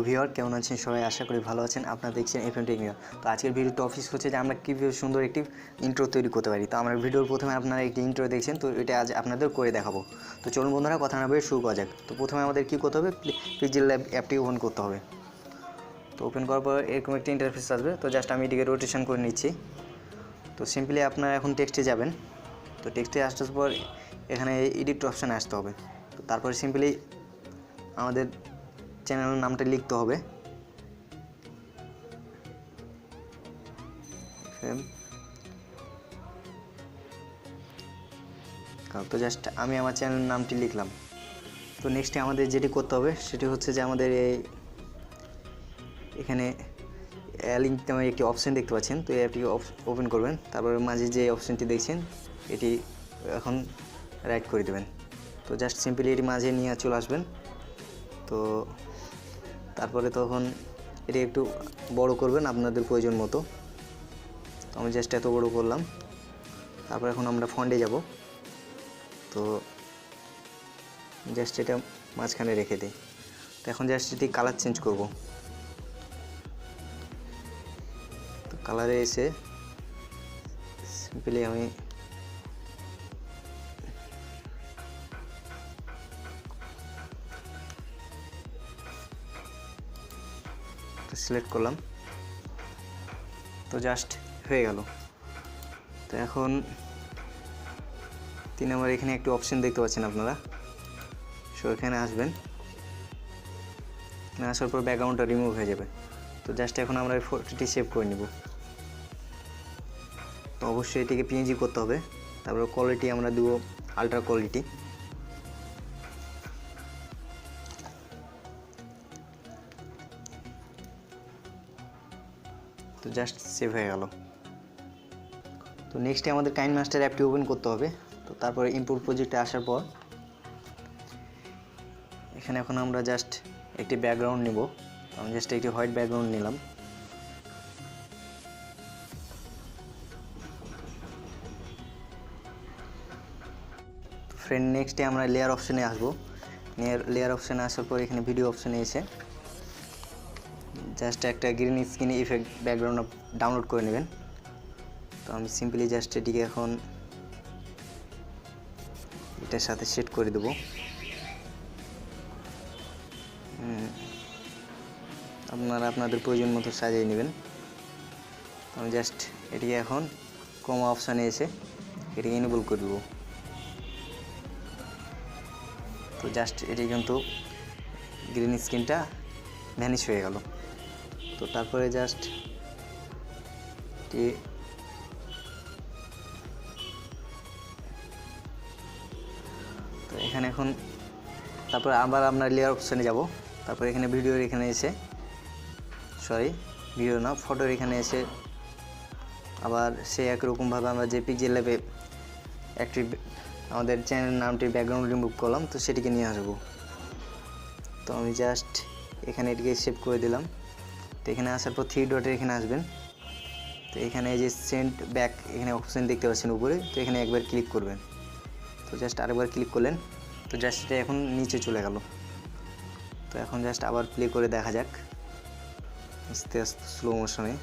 Viewer কেমন আছেন সবাই, আশা করি ভালো আছেন। আপনারা দেখছেন এফএম টেকনিক্যাল। তো আজকের ভিডিও টপিক হচ্ছে যে আমরা কীভাবে সুন্দর একটি ইন্ট্রো তৈরি করতে পারি। তো আমরা ভিডিওর প্রথমে আপনারা একটি ইন্ট্রো দেখছেন, তো এটা আজ আপনাদের করে দেখাবো। তো চলুন বন্ধুরা, কথা না বলে শুরু করা যাক। তো প্রথমে আমাদের কী করতে হবে, পিক্সেল ল্যাব অ্যাপটি ওপেন করতে হবে। তো ওপেন করার পর এরকম একটি ইন্টারফেস আসবে। তো জাস্ট আমি এটিকে রোটেশন করে নিচ্ছি। তো সিম্পলি আপনারা এখন টেক্সটে যাবেন। তো টেক্সটে আসার পর এখানে এডিট অপশানে আসতে হবে। তো তারপরে সিম্পলি আমাদের চ্যানেলের নামটা লিখতে হবে। তো জাস্ট আমি আমার চ্যানেলের নামটি লিখলাম। তো নেক্সটে আমাদের যেটি করতে হবে সেটি হচ্ছে যে আমাদের এখানে লিঙ্ক নামে একটি অপশান দেখতে পাচ্ছেন। তো এই অ্যাপটিকে ওপেন করবেন। তারপরে মাঝে যে অপশানটি দেখছেন এটি এখন রাইট করে দেবেন। তো জাস্ট সিম্পলি এটি মাঝে নিয়ে চলে আসবেন। তো তারপরে তখন এটি একটু বড় করবেন আপনাদের প্রয়োজন মতো। তো আমি জাস্ট এত বড় করলাম। তারপর এখন আমরা ফন্টে যাব। তো জাস্ট এটা মাঝখানে রেখে দিই। তো এখন জাস্ট এটি কালার চেঞ্জ করব। তো কালারে এসে সিম্পলি আমি সিলেক্ট করলাম। তো জাস্ট হয়ে গেল। তো এখন 3 নম্বর এখানে একটি অপশন দেখতে পাচ্ছেন আপনারা। সো এখানে আসবেন, আসার পর ব্যাকগ্রাউন্ডটা রিমুভ হয়ে যাবে। তো জাস্ট এখন আমরা এই ফটোটি সেভ করে নিব। তো অবশ্যই এটিকে পিএনজি করতে হবে। তারপর কোয়ালিটি আমরা দেবো আলট্রা কোয়ালিটি। তো জাস্ট সেভ হয়ে গেল। তো নেক্সটে আমাদের কাইনমাস্টার অ্যাপটি ওপেন করতে হবে। তো তারপরে ইম্পোর্ট প্রজেক্টে আসার পর এখানে এখন আমরা জাস্ট একটি ব্যাকগ্রাউন্ড নিব। আমি জাস্ট একটি হোয়াইট ব্যাকগ্রাউন্ড নিলাম। ফ্রেন্ড নেক্সটে আমরা লেয়ার অপশানে আসবো। লেয়ার অপশানে আসার পর এখানে ভিডিও অপশানে এসে জাস্ট একটা green screen effect background download করে নেবেন। তো আমি সিম্পলি জাস্ট এটিকে এখন এটার সাথে সেট করে দেবো। আপনারা আপনাদের প্রয়োজন মতো সাজিয়ে নেবেন। আমি জাস্ট এটিকে এখন ক্রোমা অপশানে এসে এটিকে এনেবল করে দেবো। তো জাস্ট এটি কিন্তু গ্রিন স্ক্রিনটা ভ্যানিশ হয়ে গেল। তো তারপরে জাস্ট তো এখানে এখন তারপরে আবার আমরা লেয়ার অপশানে যাব। তারপর এখানে ভিডিওর এখানে এসে ভিডিও না ফটোর এখানে এসে আবার সে একরকমভাবে আমরা যে পিক্সেল ল্যাবে একটি আমাদের চ্যানেল নামটির ব্যাকগ্রাউন্ড রিমুভ করলাম, তো সেটিকে নিয়ে আসবো। তো আমি জাস্ট এখানে এটিকে সেভ করে দিলাম। তো এখানে আসার পর 3 ডটের এখানে আসবেন। তো এখানে এই যে সেন্ড ব্যাক এখানে অপশান দেখতে পাচ্ছেন উপরে। তো এখানে একবার ক্লিক করবেন। তো জাস্ট আরেকবার ক্লিক করলেন। তো জাস্ট এটা এখন নিচে চলে গেল। তো এখন জাস্ট আবার প্লে করে দেখা যাক আস্তে আস্তে স্লো মোশনে।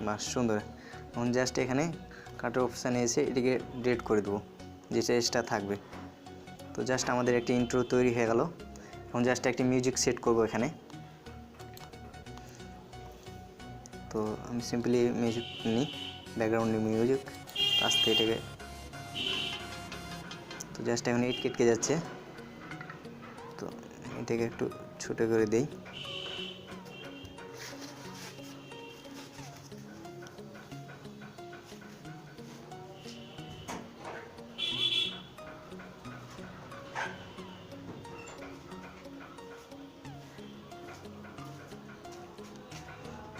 বাহ, সুন্দর। এখন জাস্ট এখানে কাটার অপশানে এসে এটিকে ডিলিট করে দেবো, যেটা এক্সট্রা থাকবে। তো জাস্ট আমাদের একটি ইন্ট্রো তৈরি হয়ে গেল। এখন জাস্ট একটি মিউজিক সেট করব এখানে। তো আমি সিম্পলি মিউজিক নিই, ব্যাকগ্রাউন্ডে মিউজিক আস্তে এটাকে। তো জাস্ট এখন ইট কেটকে যাচ্ছে। তো এটাকে একটু ছোটো করে দিই।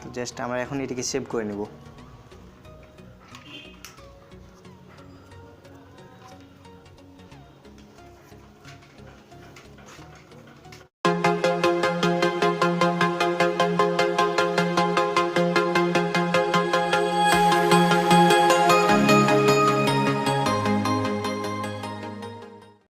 তো জাস্ট আমরা এখন এটিকে সেভ করে নেব।